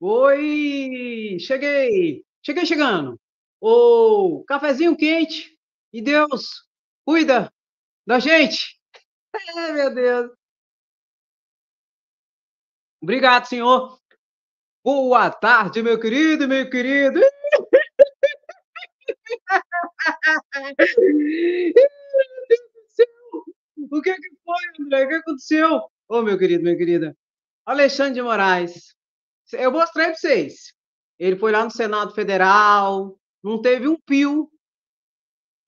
Oi, cheguei, cheguei chegando. O cafezinho quente e Deus cuida da gente. É, meu Deus. Obrigado, senhor. Boa tarde, meu querido, meu querido. O que que foi, André? O que aconteceu? Ô, meu querido, minha querida. Alexandre de Moraes. Eu mostrei para vocês. Ele foi lá no Senado Federal, não teve um pio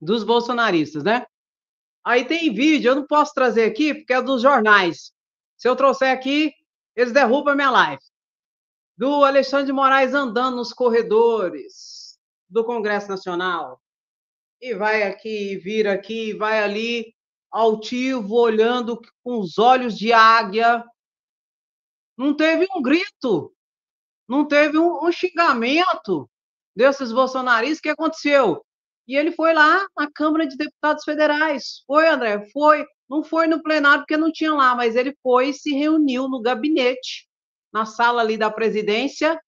dos bolsonaristas, né? Aí tem vídeo, eu não posso trazer aqui porque é dos jornais. Se eu trouxer aqui, eles derrubam a minha live. Do Alexandre de Moraes andando nos corredores do Congresso Nacional. E vai aqui, vira aqui, vai ali, altivo, olhando com os olhos de águia. Não teve um grito, não teve um xingamento desses bolsonaristas. O que aconteceu? E ele foi lá na Câmara de Deputados Federais. Foi, André? Foi. Não foi no plenário porque não tinha lá, mas ele foi e se reuniu no gabinete, na sala ali da presidência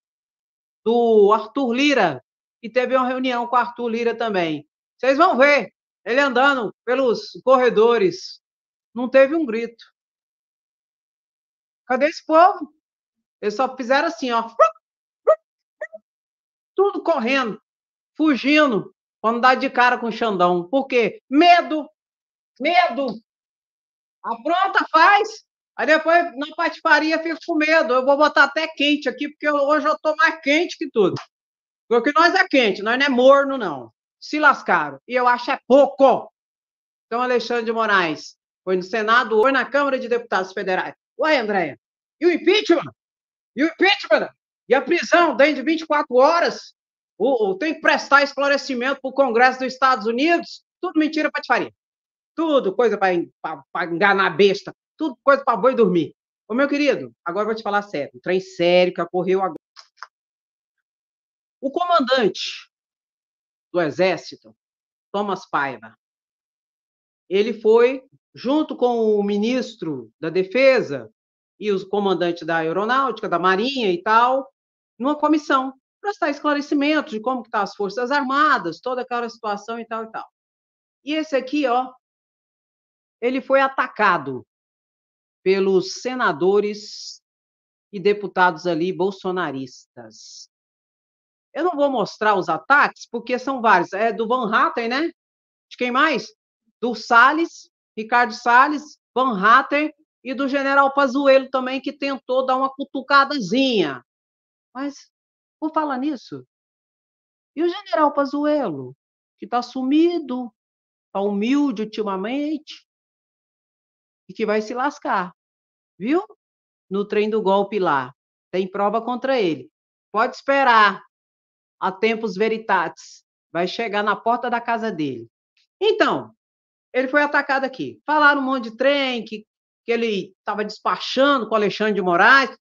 do Arthur Lira. E teve uma reunião com o Arthur Lira também. Vocês vão ver ele andando pelos corredores. Não teve um grito. Cadê esse povo? Eles só fizeram assim, ó, tudo correndo, fugindo, quando dá de cara com o Xandão. Por quê? Medo, medo. Apronta, faz. Aí depois na patifaria fica com medo. Eu vou botar até quente aqui, porque hoje eu tô mais quente que tudo. Porque nós é quente, nós não é morno, não. Se lascaram. E eu acho é pouco. Então, Alexandre de Moraes foi no Senado, foi na Câmara de Deputados Federais. Ué, Andréia, e o impeachment? E o impeachment? E a prisão dentro de 24 horas? Tem que prestar esclarecimento para o Congresso dos Estados Unidos? Tudo mentira, patifaria. Tudo coisa para enganar a besta. Tudo coisa para boi dormir. Ô, meu querido, agora eu vou te falar sério. Um trem sério que ocorreu agora. O comandante do Exército, Thomas Paiva, ele foi, junto com o ministro da Defesa e os comandantes da Aeronáutica, da Marinha e tal, numa comissão, prestar esclarecimentos de como estão as Forças Armadas, toda aquela situação e tal e tal. E esse aqui, ó, ele foi atacado pelos senadores e deputados ali bolsonaristas. Eu não vou mostrar os ataques, porque são vários. É do Van Hatten, né? De quem mais? Do Salles, Ricardo Salles, Van Hatten e do general Pazuello também, que tentou dar uma cutucadazinha. Mas, por falar nisso, e o general Pazuello, que está sumido, está humilde ultimamente, e que vai se lascar, viu? No trem do golpe lá. Tem prova contra ele. Pode esperar, a tempos veritatis. Vai chegar na porta da casa dele. Então, ele foi atacado aqui. Falaram um monte de trem, que ele estava despachando com o Alexandre de Moraes.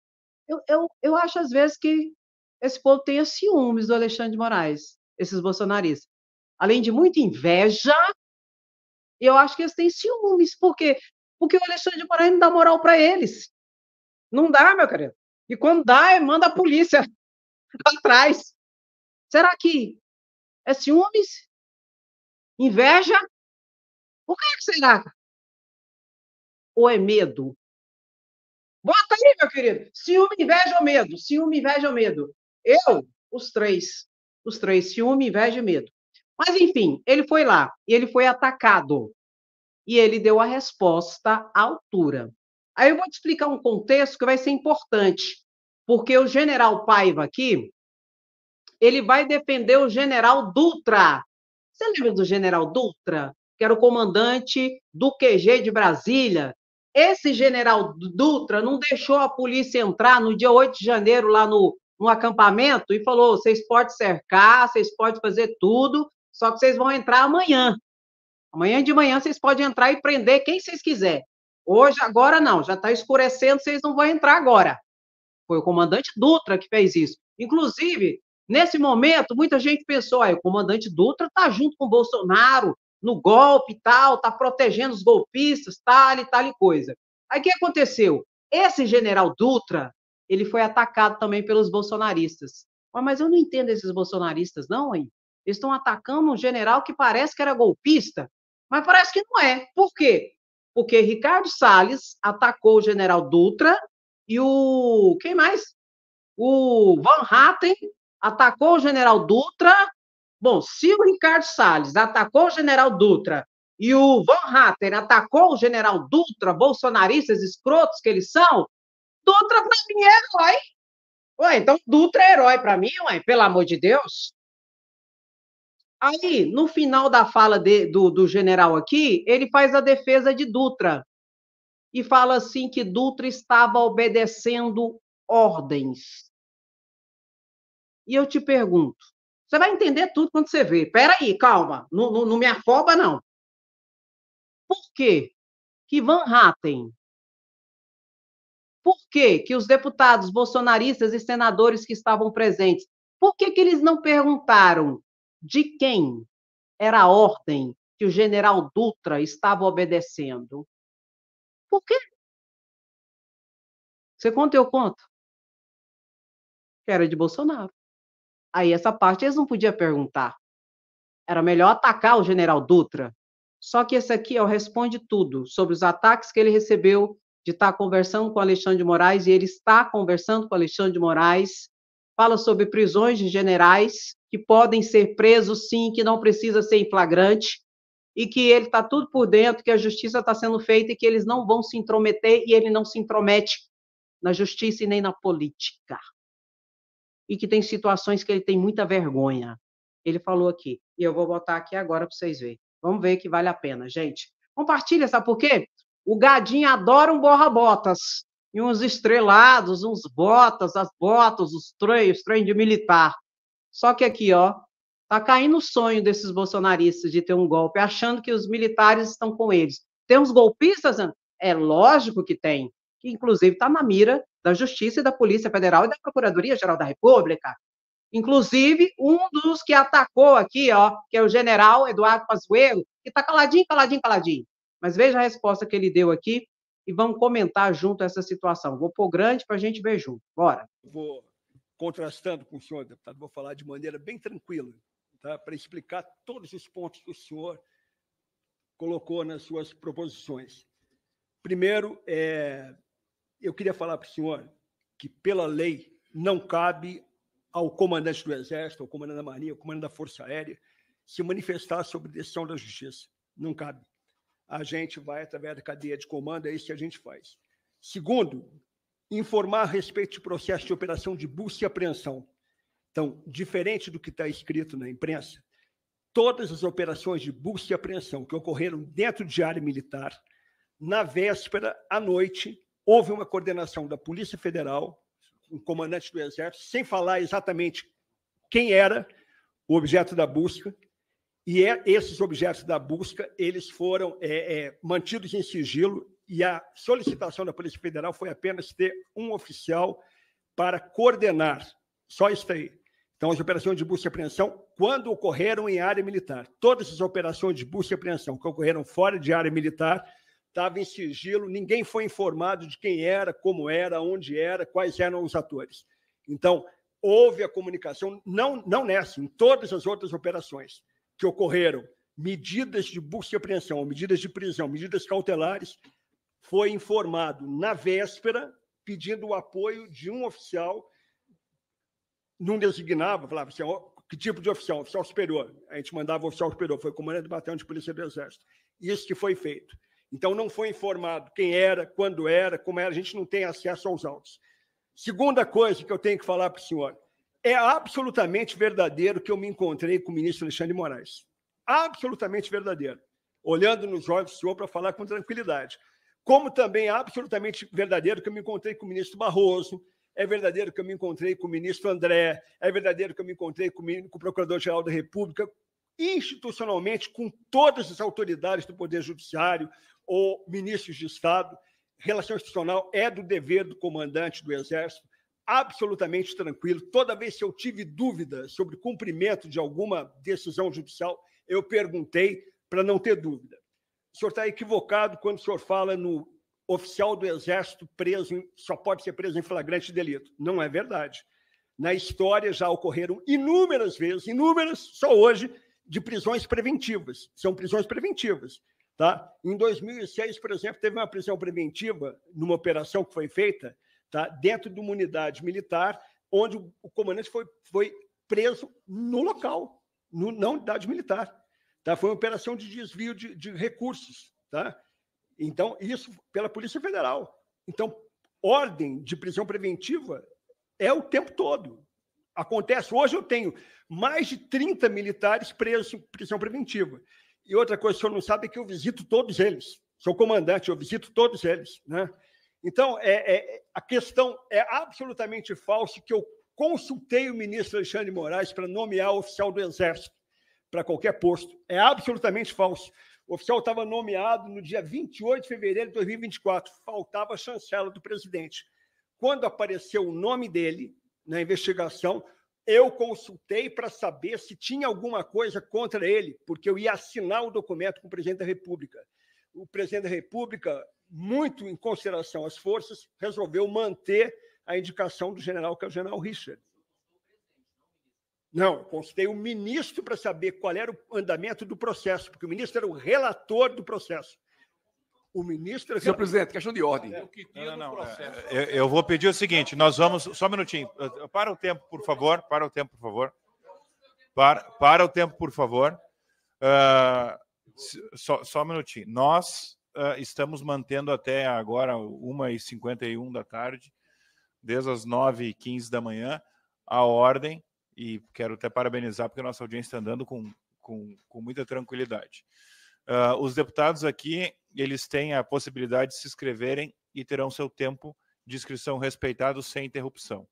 Eu acho, às vezes, que esse povo tem ciúmes do Alexandre de Moraes, esses bolsonaristas. Além de muita inveja, eu acho que eles têm ciúmes. Por quê? Porque o Alexandre de Moraes não dá moral para eles. Não dá, meu querido. E quando dá, manda a polícia atrás. Será que é ciúmes? Inveja? O que será? Ou é medo? Bota aí, meu querido. Ciúme, inveja ou medo? Ciúme, inveja ou medo? Eu, os três. Os três, ciúme, inveja e medo. Mas, enfim, ele foi lá e ele foi atacado. E ele deu a resposta à altura. Aí eu vou te explicar um contexto que vai ser importante, porque o general Paiva aqui, ele vai defender o general Dutra. Você lembra do general Dutra, que era o comandante do QG de Brasília? Esse general Dutra não deixou a polícia entrar no dia 8 de janeiro lá no acampamento e falou: vocês podem cercar, vocês podem fazer tudo, só que vocês vão entrar amanhã. Amanhã de manhã vocês podem entrar e prender quem vocês quiserem. Hoje, agora não, já está escurecendo, vocês não vão entrar agora. Foi o comandante Dutra que fez isso. Inclusive, nesse momento, muita gente pensou: o comandante Dutra está junto com o Bolsonaro no golpe e tal, está protegendo os golpistas, tal e tal e coisa. Aí o que aconteceu? Esse general Dutra, ele foi atacado também pelos bolsonaristas. Mas eu não entendo esses bolsonaristas, não, hein? Eles estão atacando um general que parece que era golpista, mas parece que não é. Por quê? Porque Ricardo Salles atacou o general Dutra e o... Quem mais? O Van Hatten atacou o general Dutra. Bom, se o Ricardo Salles atacou o general Dutra e o Van Hatten atacou o general Dutra, bolsonaristas escrotos que eles são, Dutra para mim é herói. Ué, então Dutra é herói para mim, ué, pelo amor de Deus. Aí, no final da fala do general aqui, ele faz a defesa de Dutra e fala assim que Dutra estava obedecendo ordens. E eu te pergunto, você vai entender tudo quando você vê. Peraí, calma, não me afoba, não. Por quê que Van Hatten, por quê que os deputados bolsonaristas e senadores que estavam presentes, por que eles não perguntaram de quem era a ordem que o general Dutra estava obedecendo? Por quê? Você conta, eu conto. Que era de Bolsonaro. Aí essa parte eles não podiam perguntar. Era melhor atacar o general Dutra. Só que esse aqui, ó, responde tudo sobre os ataques que ele recebeu de estar conversando com Alexandre de Moraes, e ele está conversando com Alexandre de Moraes, fala sobre prisões de generais que podem ser presos, sim, que não precisa ser em flagrante, e que ele está tudo por dentro, que a justiça está sendo feita e que eles não vão se intrometer, e ele não se intromete na justiça e nem na política. E que tem situações que ele tem muita vergonha. Ele falou aqui, e eu vou botar aqui agora para vocês verem. Vamos ver que vale a pena, gente. Compartilha, sabe por quê? O gadinho adora um borra-botas. E uns estrelados, uns botas, as botas, os trem de militar. Só que aqui, ó, tá caindo o sonho desses bolsonaristas de ter um golpe, achando que os militares estão com eles. Tem uns golpistas? É lógico que tem, que inclusive está na mira da Justiça e da Polícia Federal e da Procuradoria-Geral da República. Inclusive, um dos que atacou aqui, ó, que é o general Eduardo Pazuello, que está caladinho, caladinho, caladinho. Mas veja a resposta que ele deu aqui e vamos comentar junto essa situação. Vou pôr grande para a gente ver junto. Bora. Vou contrastando com o senhor, deputado, vou falar de maneira bem tranquila, tá? Para explicar todos os pontos que o senhor colocou nas suas proposições. Primeiro, eu queria falar para o senhor que, pela lei, não cabe ao comandante do Exército, ao comandante da Marinha, ao comandante da Força Aérea, se manifestar sobre decisão da Justiça. Não cabe. A gente vai através da cadeia de comando, é isso que a gente faz. Segundo, informar a respeito de processo de operação de busca e apreensão. Então, diferente do que está escrito na imprensa, todas as operações de busca e apreensão que ocorreram dentro de área militar, na véspera, à noite, houve uma coordenação da Polícia Federal, um comandante do Exército, sem falar exatamente quem era o objeto da busca, e esses objetos da busca eles foram mantidos em sigilo, e a solicitação da Polícia Federal foi apenas ter um oficial para coordenar, só isso aí. Então, as operações de busca e apreensão, quando ocorreram em área militar, todas as operações de busca e apreensão que ocorreram fora de área militar, estavam em sigilo, ninguém foi informado de quem era, como era, onde era, quais eram os atores. Então, houve a comunicação, não nessa, em todas as outras operações que ocorreram, medidas de busca e apreensão, medidas de prisão, medidas cautelares, foi informado na véspera, pedindo o apoio de um oficial, não designava, falava assim, que tipo de oficial? Oficial superior. A gente mandava o oficial superior, foi o comandante do batalhão de polícia do Exército. Isso que foi feito. Então, não foi informado quem era, quando era, como era, a gente não tem acesso aos autos. Segunda coisa que eu tenho que falar para o senhor, é absolutamente verdadeiro que eu me encontrei com o ministro Alexandre de Moraes. Absolutamente verdadeiro. Olhando nos olhos do senhor para falar com tranquilidade. Como também é absolutamente verdadeiro que eu me encontrei com o ministro Barroso, é verdadeiro que eu me encontrei com o ministro André, é verdadeiro que eu me encontrei com o Procurador-Geral da República, institucionalmente, com todas as autoridades do Poder Judiciário ou ministros de Estado. Relação institucional é do dever do comandante do Exército, absolutamente tranquilo. Toda vez que eu tive dúvida sobre o cumprimento de alguma decisão judicial, eu perguntei para não ter dúvida. O senhor está equivocado quando o senhor fala no oficial do Exército só pode ser preso em flagrante delito. Não é verdade. Na história já ocorreram inúmeras vezes, só hoje, de prisões preventivas. São prisões preventivas. Tá? Em 2006, por exemplo, teve uma prisão preventiva numa operação que foi feita, tá? Dentro de uma unidade militar, onde o comandante foi preso no local, na unidade militar. Tá? Foi uma operação de desvio de recursos. Tá? Então, isso pela Polícia Federal. Então, ordem de prisão preventiva é o tempo todo. Acontece. Hoje eu tenho mais de 30 militares presos em prisão preventiva. E outra coisa que o senhor não sabe é que eu visito todos eles. Sou comandante, eu visito todos eles. Né? Então, a questão é absolutamente falsa que eu consultei o ministro Alexandre de Moraes para nomear o oficial do Exército para qualquer posto. É absolutamente falso. O oficial estava nomeado no dia 28 de fevereiro de 2024. Faltava a chancela do presidente. Quando apareceu o nome dele na investigação, eu consultei para saber se tinha alguma coisa contra ele, porque eu ia assinar o documento com o presidente da República. O presidente da República, muito em consideração às forças, resolveu manter a indicação do general, que é o general Richard. Não, eu consultei o ministro para saber qual era o andamento do processo, porque o ministro era o relator do processo. O ministro... Senhor presidente, questão de ordem. Eu vou pedir o seguinte, nós vamos... Só um minutinho. Para o tempo, por favor. Para o tempo, por favor. Para o tempo, por favor. Só um minutinho. Nós estamos mantendo até agora 1h51 da tarde, desde as 9h15 da manhã, a ordem, e quero até parabenizar, porque a nossa audiência está andando com muita tranquilidade. Os deputados aqui, eles têm a possibilidade de se inscreverem e terão seu tempo de inscrição respeitado sem interrupção.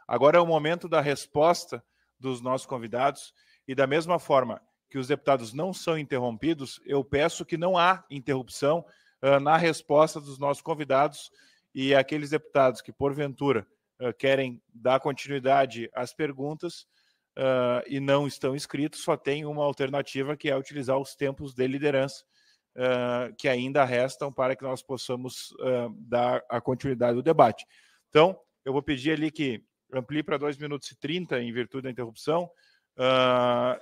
Agora é o momento da resposta dos nossos convidados e da mesma forma que os deputados não são interrompidos, eu peço que não há interrupção na resposta dos nossos convidados e aqueles deputados que, porventura, querem dar continuidade às perguntas e não estão inscritos, só tem uma alternativa, que é utilizar os tempos de liderança que ainda restam para que nós possamos dar a continuidade do debate. Então, eu vou pedir ali que amplie para 2 minutos e 30, em virtude da interrupção,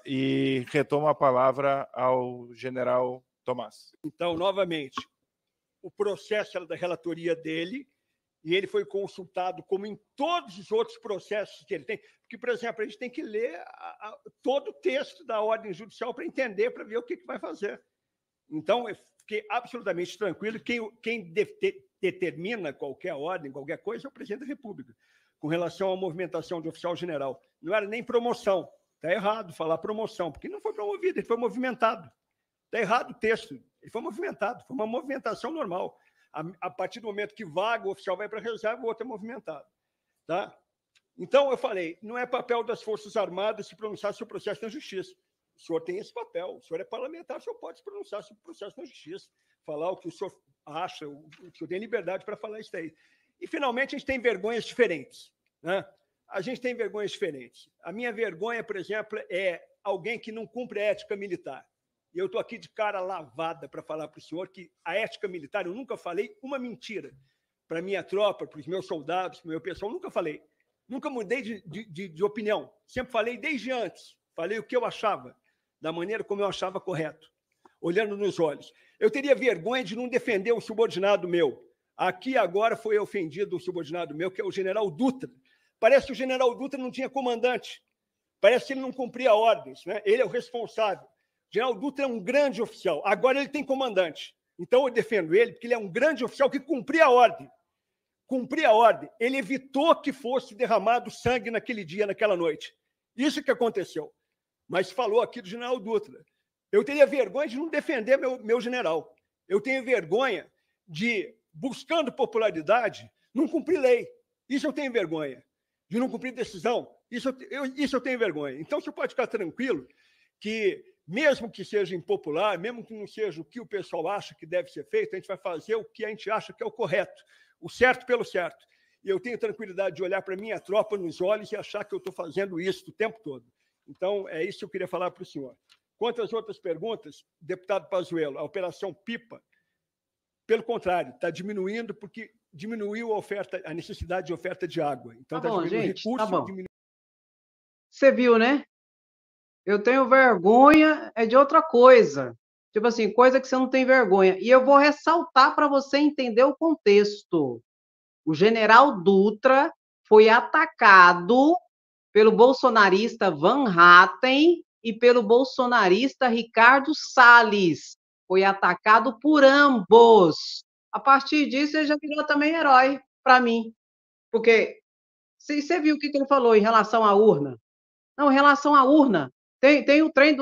e retoma a palavra ao general Tomás. Então, novamente, o processo era da relatoria dele, e ele foi consultado, como em todos os outros processos que ele tem, porque, por exemplo, a gente tem que ler todo o texto da ordem judicial para entender, para ver o que vai fazer. Então, eu fiquei absolutamente tranquilo. Quem determina qualquer ordem, qualquer coisa, é o presidente da República, com relação à movimentação de oficial general. Não era nem promoção. Está errado falar promoção, porque não foi promovido, ele foi movimentado. Está errado o texto. Ele foi movimentado, foi uma movimentação normal. A partir do momento que vaga, o oficial vai para a reserva, o outro é movimentado. Tá? Então, eu falei, não é papel das Forças Armadas se pronunciar sobre o processo na Justiça. O senhor tem esse papel, o senhor é parlamentar, o senhor pode se pronunciar sobre o processo na Justiça, falar o que o senhor acha, o senhor tem liberdade para falar isso aí. E, finalmente, a gente tem vergonhas diferentes. Né? A gente tem vergonhas diferentes. A minha vergonha, por exemplo, é alguém que não cumpre a ética militar. E eu estou aqui de cara lavada para falar para o senhor que a ética militar, eu nunca falei uma mentira para a minha tropa, para os meus soldados, para o meu pessoal, nunca falei. Nunca mudei de opinião. Sempre falei desde antes. Falei o que eu achava, da maneira como eu achava correto, olhando nos olhos. Eu teria vergonha de não defender um subordinado meu. Aqui agora foi ofendido um subordinado meu, que é o general Dutra. Parece que o general Dutra não tinha comandante. Parece que ele não cumpria ordens. Né? Ele é o responsável. O general Dutra é um grande oficial. Agora ele tem comandante. Então eu defendo ele, porque ele é um grande oficial que cumpria a ordem. Cumpria a ordem. Ele evitou que fosse derramado sangue naquele dia, naquela noite. Isso que aconteceu. Mas falou aqui do general Dutra. Eu teria vergonha de não defender meu general. Eu tenho vergonha de, buscando popularidade, não cumprir lei. Isso eu tenho vergonha. De não cumprir decisão. Isso eu tenho vergonha. Então, você pode ficar tranquilo que, mesmo que seja impopular, mesmo que não seja o que o pessoal acha que deve ser feito, a gente vai fazer o que a gente acha que é o correto. O certo pelo certo. E eu tenho tranquilidade de olhar para a minha tropa nos olhos e achar que eu estou fazendo isso o tempo todo. Então, é isso que eu queria falar para o senhor. Quanto às outras perguntas, deputado Pazuello, a Operação Pipa, Pelo contrário, está diminuindo porque diminuiu a necessidade de oferta de água. Então, Tá bom, diminuindo gente, o recurso. tá bom. Você viu, né? Eu tenho vergonha é de outra coisa. Tipo assim, coisa que você não tem vergonha. E eu vou ressaltar para você entender o contexto. O general Dutra foi atacado pelo bolsonarista Van Hatten e pelo bolsonarista Ricardo Salles. Foi atacado por ambos. A partir disso, ele já virou também herói para mim. Porque você viu o que ele falou em relação à urna? Não, em relação à urna. Tem o trem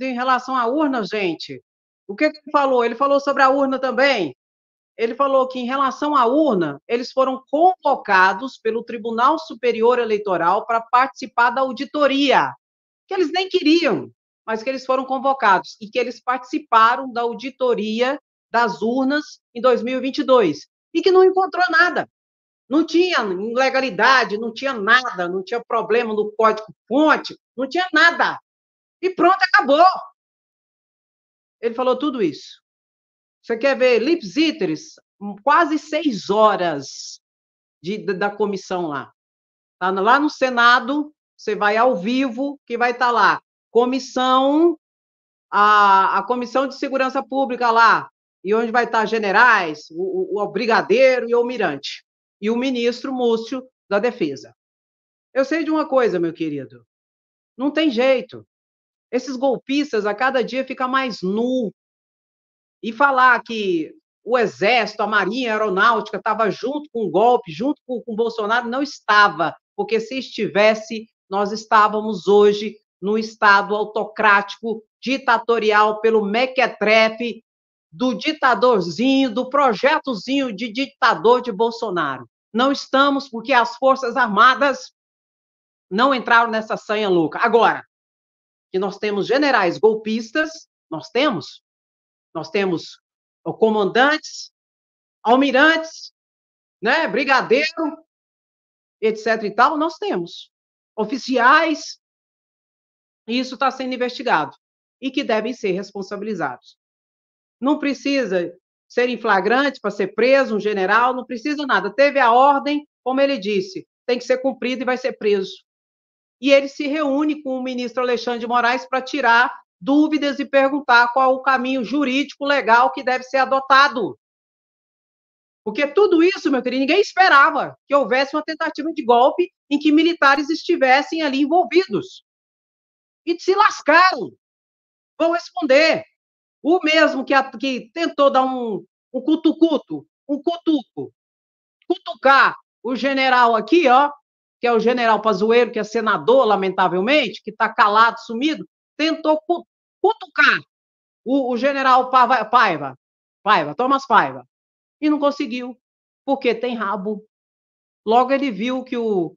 em relação à urna, gente. O que ele falou? Ele falou sobre a urna também. Ele falou que, em relação à urna, eles foram convocados pelo Tribunal Superior Eleitoral para participar da auditoria, que eles nem queriam, mas que eles foram convocados e que eles participaram da auditoria das urnas em 2022 e que não encontrou nada. Não tinha ilegalidade, não tinha nada, não tinha problema no código-fonte, não tinha nada. E pronto, acabou. Ele falou tudo isso. Você quer ver Lipzitteris, quase 6 horas da comissão lá. Tá lá no Senado, você vai ao vivo, que vai estar lá. A Comissão de Segurança Pública lá, e onde vai estar generais, o brigadeiro e o almirante. E o ministro Múcio da Defesa. Eu sei de uma coisa, meu querido. Não tem jeito. Esses golpistas, a cada dia, ficam mais nu. E falar que o Exército, a Marinha, a Aeronáutica estava junto com o golpe, junto com o Bolsonaro, não estava. Porque se estivesse, nós estávamos hoje no Estado autocrático, ditatorial, pelo mequetrefe do ditadorzinho, do projetozinho de ditador de Bolsonaro. Não estamos porque as Forças Armadas não entraram nessa sanha louca. Agora, que nós temos generais golpistas, nós temos comandantes, almirantes, né, brigadeiro, etc. e tal, nós temos oficiais, e isso está sendo investigado, e que devem ser responsabilizados. Não precisa ser em flagrante para ser preso um general, não precisa nada. Teve a ordem, como ele disse, tem que ser cumprido e vai ser preso. E ele se reúne com o ministro Alexandre de Moraes para tirar dúvidas e perguntar qual o caminho jurídico legal que deve ser adotado. Porque tudo isso, meu querido, ninguém esperava que houvesse uma tentativa de golpe em que militares estivessem ali envolvidos. E se lascaram. Vão responder. O mesmo que tentou dar um cutucuto, um cutuco, cutucar o general aqui, ó, que é o general Pazuello, que é senador, lamentavelmente, que está calado, sumido, tentou cutucar o general Paiva, Thomas Paiva, e não conseguiu, porque tem rabo. Logo ele viu que o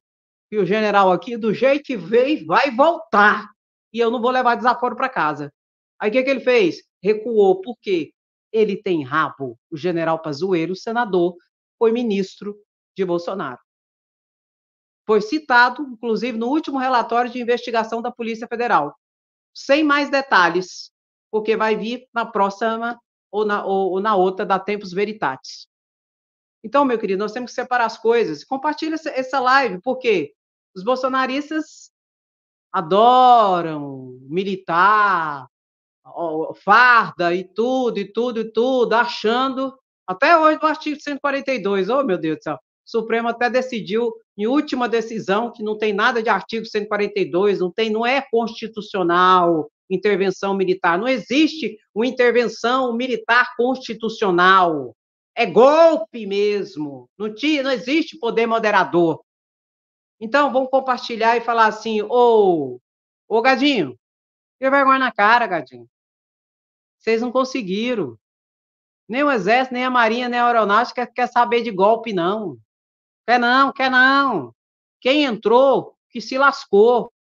general aqui, do jeito que veio, vai voltar, e eu não vou levar desaforo para casa. Aí o que ele fez? Recuou, por quê? Ele tem rabo. O general Pazuello, senador, foi ministro de Bolsonaro. Foi citado, inclusive, no último relatório de investigação da Polícia Federal. Sem mais detalhes, porque vai vir na próxima ou na outra da Tempus Veritatis. Então, meu querido, nós temos que separar as coisas. Compartilha essa live, porque os bolsonaristas adoram militar, farda e tudo, achando, até hoje, do artigo 142, oh, meu Deus do céu, o Supremo até decidiu, em última decisão, que não tem nada de artigo 142, não é constitucional intervenção militar, não existe uma intervenção militar constitucional, é golpe mesmo, não existe poder moderador. Então, vamos compartilhar e falar assim, ô Gadinho, tem vergonha na cara, Gadinho. Vocês não conseguiram. Nem o Exército, nem a Marinha, nem a Aeronáutica quer saber de golpe, não. Quer não. Quem entrou, que se lascou.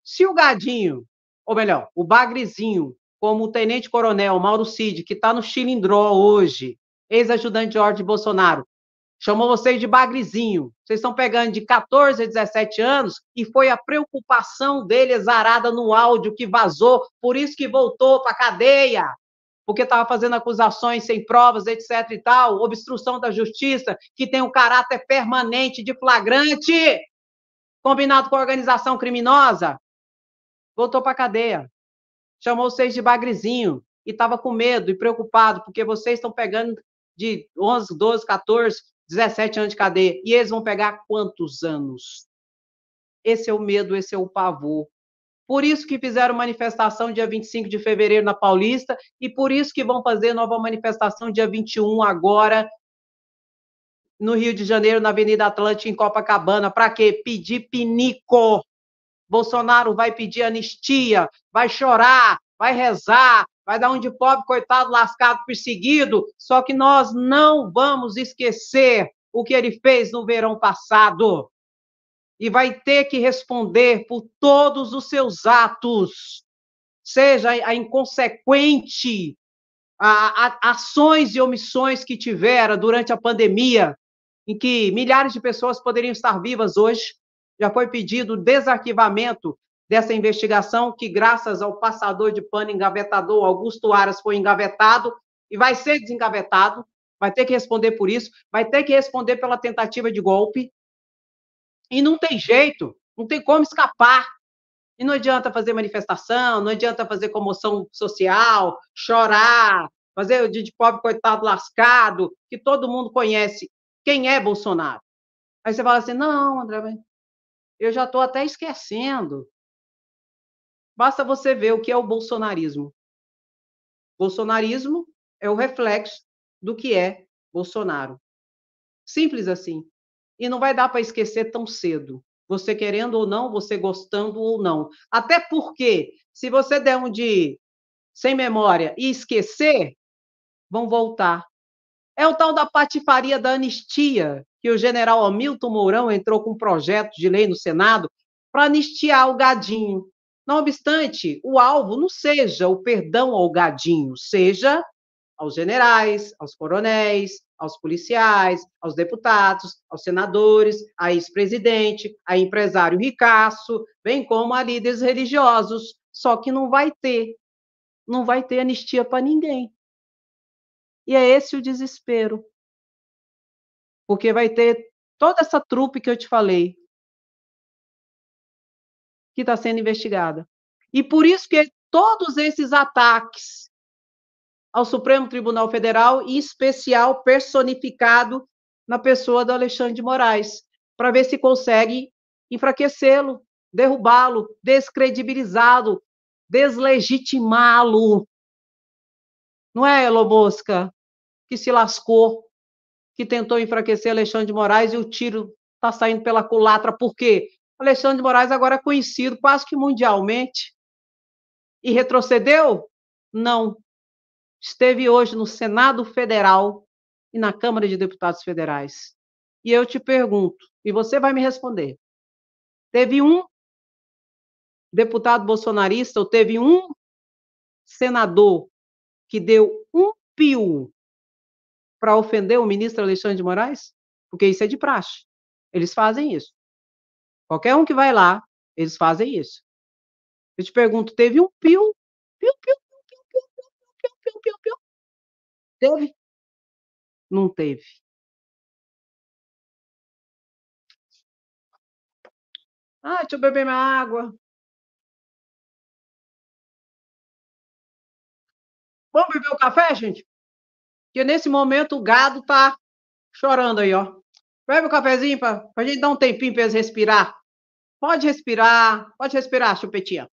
Se o Gadinho, ou melhor, o Bagrezinho, como o tenente-coronel Mauro Cid, que está no Chilindró hoje, ex-ajudante de ordem de Bolsonaro, chamou vocês de Bagrezinho. Vocês estão pegando de 14 a 17 anos e foi a preocupação dele exarada no áudio que vazou, por isso que voltou para a cadeia. porque estava fazendo acusações sem provas, etc. e tal, obstrução da justiça, que tem um caráter permanente de flagrante, combinado com a organização criminosa, voltou para a cadeia. Chamou vocês de bagrezinho e estava com medo e preocupado, porque vocês estão pegando de 11, 12, 14, 17 anos de cadeia. E eles vão pegar quantos anos? Esse é o medo, esse é o pavor. Por isso que fizeram manifestação dia 25 de fevereiro na Paulista, e por isso que vão fazer nova manifestação dia 21 agora, no Rio de Janeiro, na Avenida Atlântica, em Copacabana. Para quê? Pedir pinico. Bolsonaro vai pedir anistia, vai chorar, vai rezar, vai dar um de pobre, coitado, lascado, perseguido, só que nós não vamos esquecer o que ele fez no verão passado. E vai ter que responder por todos os seus atos, seja a inconsequente, ações e omissões que tivera durante a pandemia, em que milhares de pessoas poderiam estar vivas hoje. Já foi pedido o desarquivamento dessa investigação, que graças ao passador de pano engavetador, Augusto Aras, foi engavetado e vai ser desengavetado, vai ter que responder por isso, vai ter que responder pela tentativa de golpe, e não tem jeito, não tem como escapar. E não adianta fazer manifestação, não adianta fazer comoção social, chorar, fazer o de pobre coitado lascado, que todo mundo conhece quem é Bolsonaro. Aí você fala assim, não, André, eu já estou até esquecendo. Basta você ver o que é o bolsonarismo. Bolsonarismo é o reflexo do que é Bolsonaro. Simples assim. E não vai dar para esquecer tão cedo. Você querendo ou não, você gostando ou não. Até porque, se você der um de sem memória e esquecer, vão voltar. É o tal da patifaria da anistia, que o general Hamilton Mourão entrou com um projeto de lei no Senado para anistiar o gadinho. Não obstante, o alvo não seja o perdão ao gadinho, seja aos generais, aos coronéis, aos policiais, aos deputados, aos senadores, a ex-presidente, a empresário ricaço, bem como a líderes religiosos. Só que não vai ter anistia para ninguém. E é esse o desespero. Porque vai ter toda essa trupe que eu te falei, que está sendo investigada. E por isso que todos esses ataques ao Supremo Tribunal Federal, em especial personificado na pessoa do Alexandre de Moraes, para ver se consegue enfraquecê-lo, derrubá-lo, descredibilizá-lo, deslegitimá-lo. Não é, Elon Musk, que se lascou, que tentou enfraquecer Alexandre de Moraes e o tiro está saindo pela culatra. Por quê? Alexandre de Moraes agora é conhecido quase que mundialmente. E retrocedeu? Não. Esteve hoje no Senado Federal e na Câmara de Deputados Federais. E eu te pergunto, e você vai me responder, teve um deputado bolsonarista ou teve um senador que deu um pio para ofender o ministro Alexandre de Moraes? Porque isso é de praxe. Eles fazem isso. Qualquer um que vai lá, eles fazem isso. Eu te pergunto, teve um pio? Teve? Não teve. Ah, deixa eu beber minha água. Vamos beber o café, gente? Porque nesse momento o gado tá chorando aí, ó. Bebe o cafezinho para a gente dar um tempinho para eles respirar. Pode respirar, chupetinha.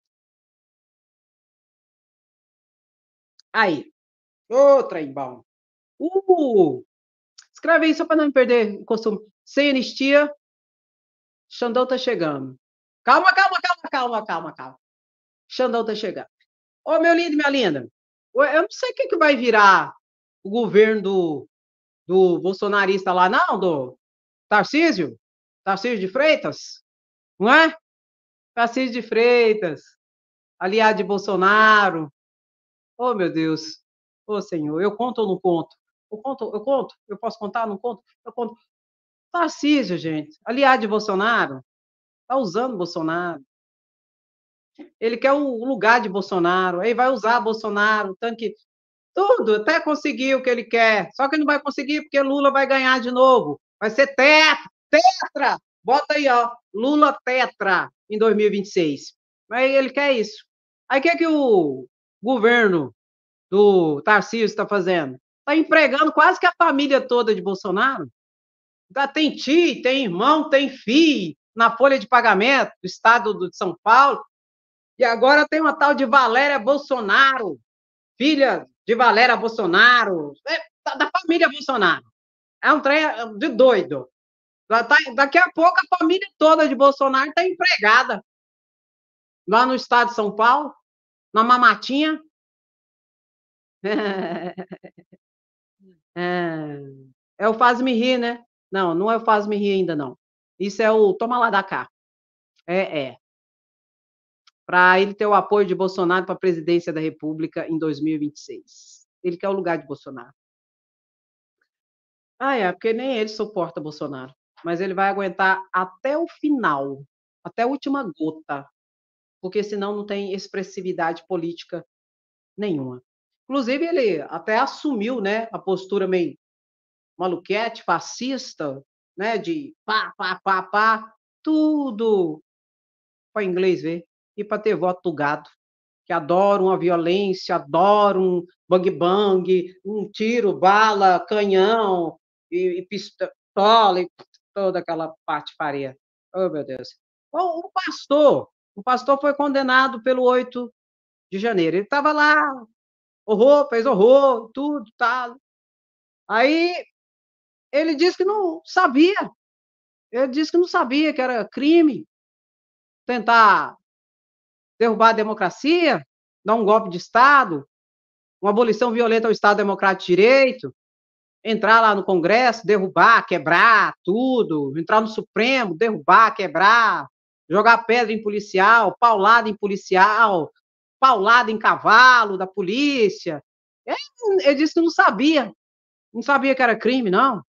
Aí. Outra aí, bom. Escreve aí só para não me perder o costume. Sem anistia, Xandão tá chegando. Calma. Xandão tá chegando. Ô, meu lindo e minha linda, eu não sei o que vai virar o governo do bolsonarista lá, não, do Tarcísio de Freitas, não é? Tarcísio de Freitas, aliado de Bolsonaro. Oh, meu Deus. Oh, Senhor, eu conto ou não conto? Eu conto? Eu posso contar, não conto? Eu conto. Tarcísio, gente, aliado de Bolsonaro, tá usando Bolsonaro. Ele quer o lugar de Bolsonaro, aí vai usar Bolsonaro, tanto que tudo, até conseguir o que ele quer. Só que ele não vai conseguir porque Lula vai ganhar de novo. Vai ser tetra. Bota aí, ó, Lula tetra em 2026. Mas ele quer isso. Aí o que o governo do Tarcísio está fazendo? Está empregando quase que a família toda de Bolsonaro. Tem tio, tem irmão, tem filho na folha de pagamento do estado de São Paulo. E agora tem uma tal de Valéria Bolsonaro, filha de Valéria Bolsonaro, da família Bolsonaro. É um trem de doido. Daqui a pouco a família toda de Bolsonaro está empregada lá no estado de São Paulo, na Mamatinha. É o Faz-me Rir, né? Não, não é o Faz-me Rir ainda, não. Isso é o Toma lá da cá. Para ele ter o apoio de Bolsonaro para a presidência da República em 2026. Ele quer o lugar de Bolsonaro. Porque nem ele suporta Bolsonaro. Mas ele vai aguentar até o final, até a última gota, porque senão não tem expressividade política nenhuma. Inclusive, ele até assumiu, né, a postura meio maluquete, fascista, né, de pá, tudo para inglês ver, e para ter voto do gado, que adoram a violência, adoram um bang-bang, um tiro, bala, canhão, e pistola, e toda aquela patifaria. Oh, meu Deus. O pastor foi condenado pelo 8 de janeiro. Ele estava lá, fez horror, tudo, tal. Aí, ele disse que não sabia. Ele disse que não sabia que era crime tentar derrubar a democracia, dar um golpe de Estado, uma abolição violenta ao Estado Democrático de Direito, entrar lá no Congresso, derrubar, quebrar tudo, entrar no Supremo, derrubar, quebrar, jogar pedra em policial, paulada em cavalo da polícia. Ele disse que não sabia que era crime, não.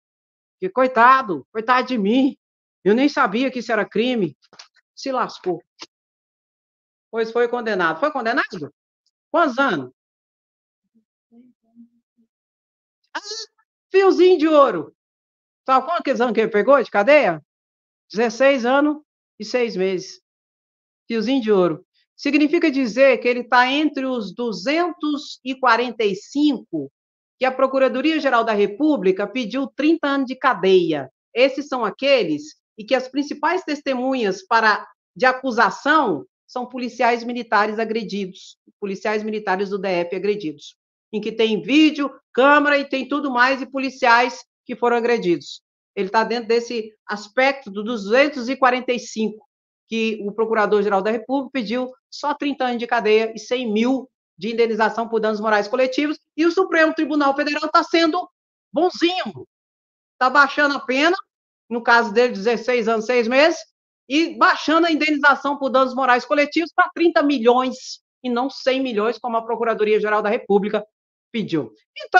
Que coitado de mim, eu nem sabia que isso era crime. Se lascou. Pois foi condenado. Foi condenado? Quantos anos? Fiozinho de ouro. Sabe quantos anos que ele pegou de cadeia? 16 anos e 6 meses. Fiozinho de ouro. Significa dizer que ele está entre os 245 que a Procuradoria-Geral da República pediu 30 anos de cadeia. Esses são aqueles e que as principais testemunhas de acusação são policiais militares agredidos, policiais militares do DF agredidos, em que tem vídeo, câmera e tem tudo mais, e policiais que foram agredidos. Ele está dentro desse aspecto do 245, que o Procurador-Geral da República pediu só 30 anos de cadeia e 100 mil de indenização por danos morais coletivos, e o Supremo Tribunal Federal está sendo bonzinho, está baixando a pena, no caso dele, 16 anos, 6 meses, e baixando a indenização por danos morais coletivos para 30 milhões, e não 100 milhões, como a Procuradoria-Geral da República pediu. Então,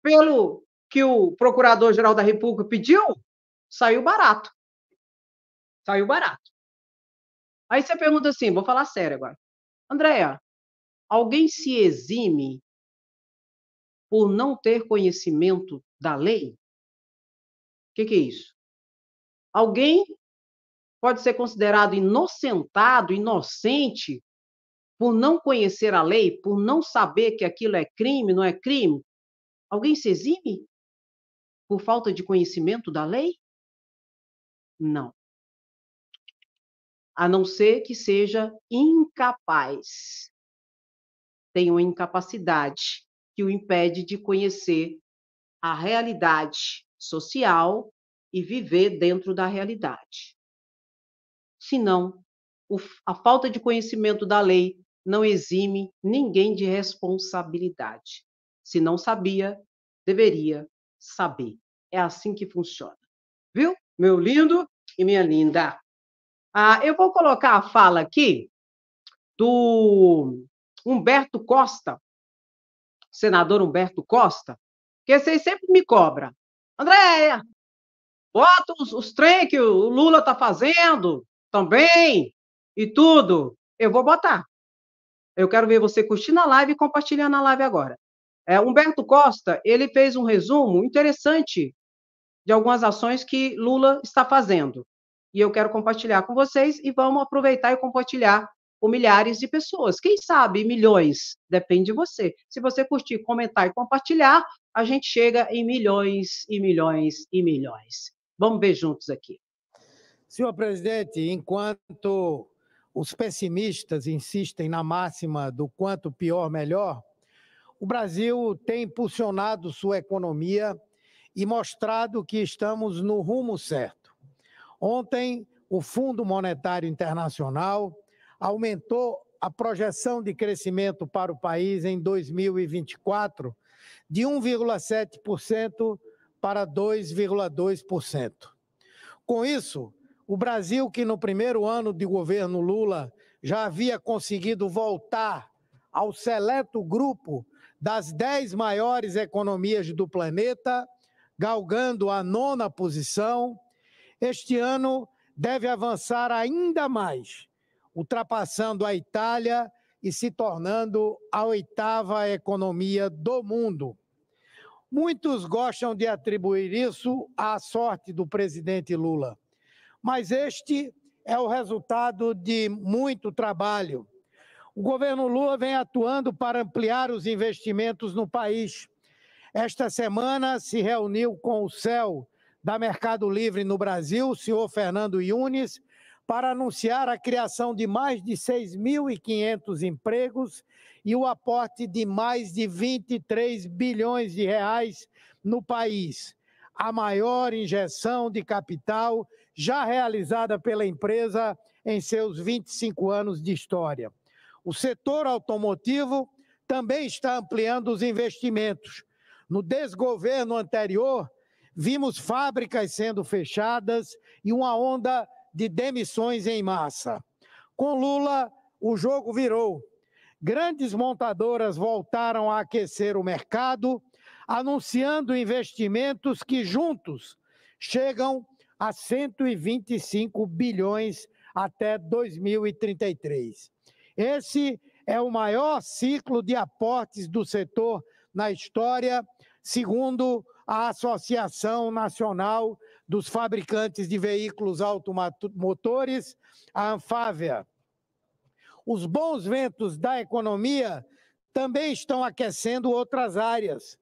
pelo que o Procurador-Geral da República pediu, saiu barato. Saiu barato. Aí você pergunta assim, vou falar sério agora. Andréa, alguém se exime por não ter conhecimento da lei? O que é isso? Alguém pode ser considerado inocentado, inocente, por não conhecer a lei, por não saber que aquilo é crime, não é crime? Alguém se exime por falta de conhecimento da lei? Não. A não ser que seja incapaz. Tem uma incapacidade que o impede de conhecer a realidade social e viver dentro da realidade. Senão, a falta de conhecimento da lei não exime ninguém de responsabilidade. Se não sabia, deveria saber. É assim que funciona. Viu, meu lindo e minha linda? Eu vou colocar a fala aqui do Humberto Costa, senador Humberto Costa, que vocês sempre me cobram. Andréia, bota os trem que o Lula está fazendo também e tudo. Eu vou botar. Eu quero ver você curtindo a live e compartilhando a live agora. Humberto Costa, ele fez um resumo interessante de algumas ações que Lula está fazendo. E eu quero compartilhar com vocês e vamos aproveitar e compartilhar com milhares de pessoas. Quem sabe milhões, depende de você. Se você curtir, comentar e compartilhar, a gente chega em milhões e milhões e milhões. Vamos ver juntos aqui. Senhor presidente, enquanto os pessimistas insistem na máxima do quanto pior, melhor, o Brasil tem impulsionado sua economia e mostrado que estamos no rumo certo. Ontem, o Fundo Monetário Internacional aumentou a projeção de crescimento para o país em 2024 de 1,7% para 2,2%. Com isso, o Brasil, que no primeiro ano de governo Lula já havia conseguido voltar ao seleto grupo das 10 maiores economias do planeta, galgando a 9ª posição, este ano deve avançar ainda mais, ultrapassando a Itália e se tornando a 8ª economia do mundo. Muitos gostam de atribuir isso à sorte do presidente Lula, mas este é o resultado de muito trabalho. O governo Lula vem atuando para ampliar os investimentos no país. Esta semana se reuniu com o CEO da Mercado Livre no Brasil, o senhor Fernando Yunes, para anunciar a criação de mais de 6.500 empregos e o aporte de mais de 23 bilhões de reais no país, a maior injeção de capital já realizada pela empresa em seus 25 anos de história. O setor automotivo também está ampliando os investimentos. No desgoverno anterior, vimos fábricas sendo fechadas e uma onda de demissões em massa. Com Lula, o jogo virou. Grandes montadoras voltaram a aquecer o mercado, anunciando investimentos que juntos chegam a 125 bilhões até 2033. Esse é o maior ciclo de aportes do setor na história, segundo a Associação Nacional dos Fabricantes de Veículos Automotores, a Anfávea. Os bons ventos da economia também estão aquecendo outras áreas.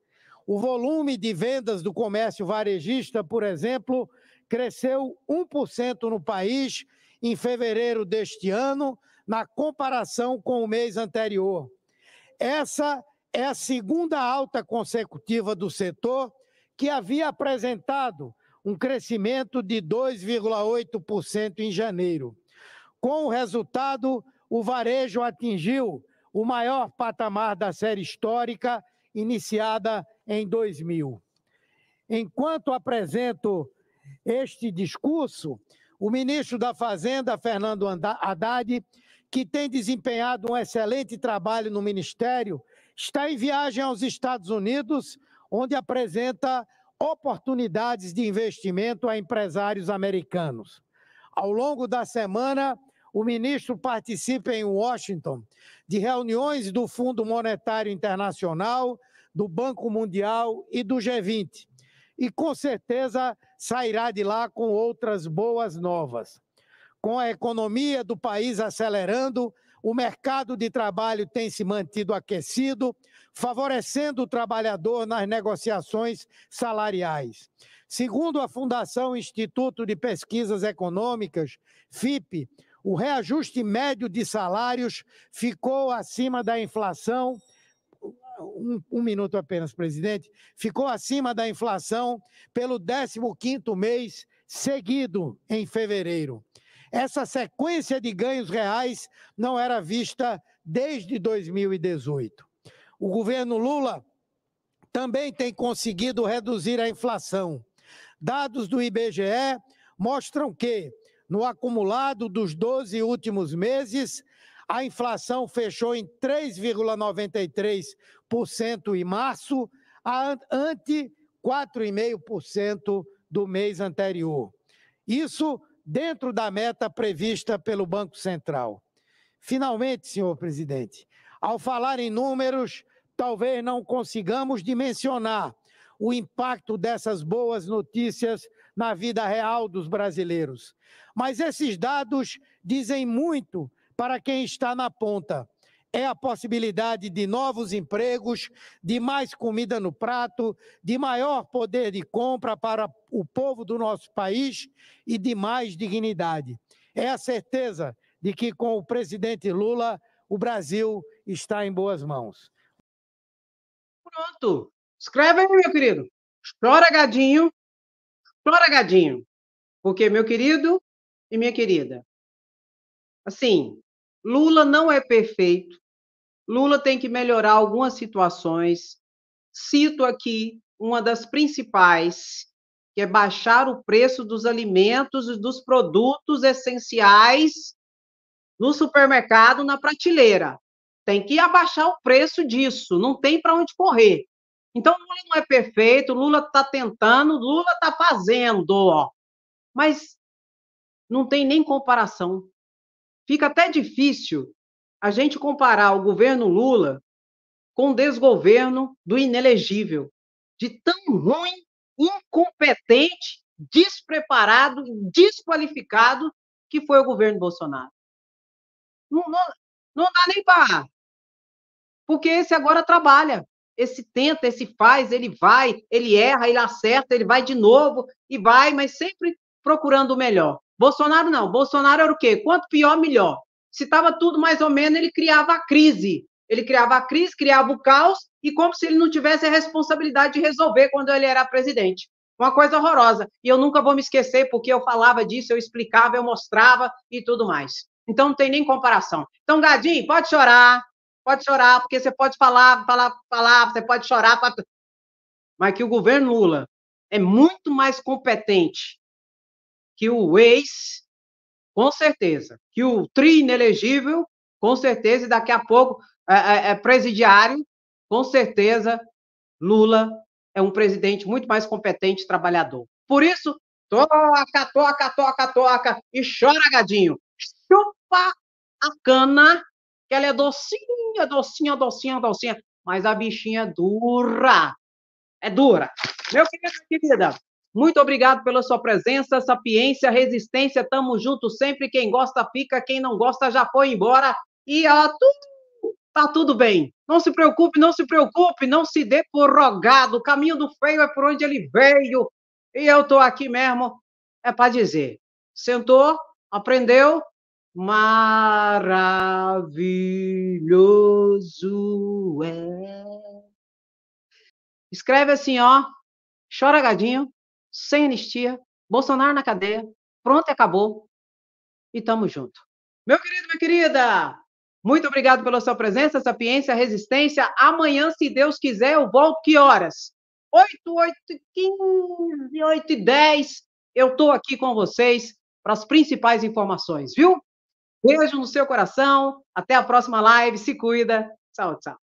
O volume de vendas do comércio varejista, por exemplo, cresceu 1% no país em fevereiro deste ano, na comparação com o mês anterior. Essa é a segunda alta consecutiva do setor, que havia apresentado um crescimento de 2,8% em janeiro. Com o resultado, o varejo atingiu o maior patamar da série histórica, iniciada em 2000. Enquanto apresento este discurso, o ministro da Fazenda, Fernando Haddad, que tem desempenhado um excelente trabalho no Ministério, está em viagem aos Estados Unidos, onde apresenta oportunidades de investimento a empresários americanos. Ao longo da semana, o ministro participa em Washington de reuniões do Fundo Monetário Internacional, do Banco Mundial e do G20. E, com certeza, sairá de lá com outras boas novas. Com a economia do país acelerando, o mercado de trabalho tem se mantido aquecido, favorecendo o trabalhador nas negociações salariais. Segundo a Fundação Instituto de Pesquisas Econômicas, FIPE, o reajuste médio de salários ficou acima da inflação. Um minuto apenas, presidente. Ficou acima da inflação pelo 15º mês seguido em fevereiro. Essa sequência de ganhos reais não era vista desde 2018. O governo Lula também tem conseguido reduzir a inflação. Dados do IBGE mostram que, no acumulado dos 12 últimos meses, a inflação fechou em 3,93% em março, ante 4,5% do mês anterior. Isso dentro da meta prevista pelo Banco Central. Finalmente, senhor presidente, ao falar em números, talvez não consigamos dimensionar o impacto dessas boas notícias na vida real dos brasileiros. Mas esses dados dizem muito para quem está na ponta. É a possibilidade de novos empregos, de mais comida no prato, de maior poder de compra para o povo do nosso país e de mais dignidade. É a certeza de que, com o presidente Lula, o Brasil está em boas mãos. Pronto. Escreve aí, meu querido. Chora, gadinho. Chora, gadinho. Porque, meu querido e minha querida, assim, Lula não é perfeito. Lula tem que melhorar algumas situações. Cito aqui uma das principais, que é baixar o preço dos alimentos e dos produtos essenciais no supermercado, na prateleira. Tem que abaixar o preço disso, não tem para onde correr. Então, Lula não é perfeito, Lula está tentando, Lula está fazendo, ó. Mas não tem nem comparação. Fica até difícil a gente comparar o governo Lula com o desgoverno do inelegível, de tão ruim, incompetente, despreparado, desqualificado que foi o governo Bolsonaro. Não dá nem para... Porque esse agora trabalha, esse tenta, esse faz, ele vai, ele erra, ele acerta, ele vai de novo, e vai, mas sempre procurando o melhor. Bolsonaro não, Bolsonaro era o quê? Quanto pior, melhor. Se estava tudo mais ou menos, ele criava a crise. Ele criava a crise, criava o caos, e como se ele não tivesse a responsabilidade de resolver quando ele era presidente. Uma coisa horrorosa. E eu nunca vou me esquecer, porque eu falava disso, eu explicava, eu mostrava e tudo mais. Então, não tem nem comparação. Então, Gadinho, pode chorar, porque você pode falar, você pode chorar, mas que o governo Lula é muito mais competente que o ex, com certeza, que o tri inelegível, com certeza, e daqui a pouco presidiário, com certeza, Lula é um presidente muito mais competente e trabalhador. Por isso, toca, e chora, gadinho. Chupa a cana, que ela é docinha, docinha, docinha, docinha, mas a bichinha é dura. É dura. Meu querido, querida, muito obrigado pela sua presença, sapiência, resistência, tamo junto sempre. Quem gosta fica, quem não gosta já foi embora. E tá tudo bem. Não se preocupe, não se preocupe, não se dê por rogado. O caminho do feio é por onde ele veio. E eu tô aqui mesmo, é para dizer. Sentou, aprendeu, maravilhoso é. Escreve assim, ó, chora gadinho, sem anistia, Bolsonaro na cadeia, pronto e acabou, e tamo junto. Meu querido, minha querida, muito obrigado pela sua presença, sapiência, resistência. Amanhã, se Deus quiser, eu volto que horas? 8h15, 8h10, eu tô aqui com vocês para as principais informações, viu? Beijo no seu coração, até a próxima live, se cuida, tchau, tchau.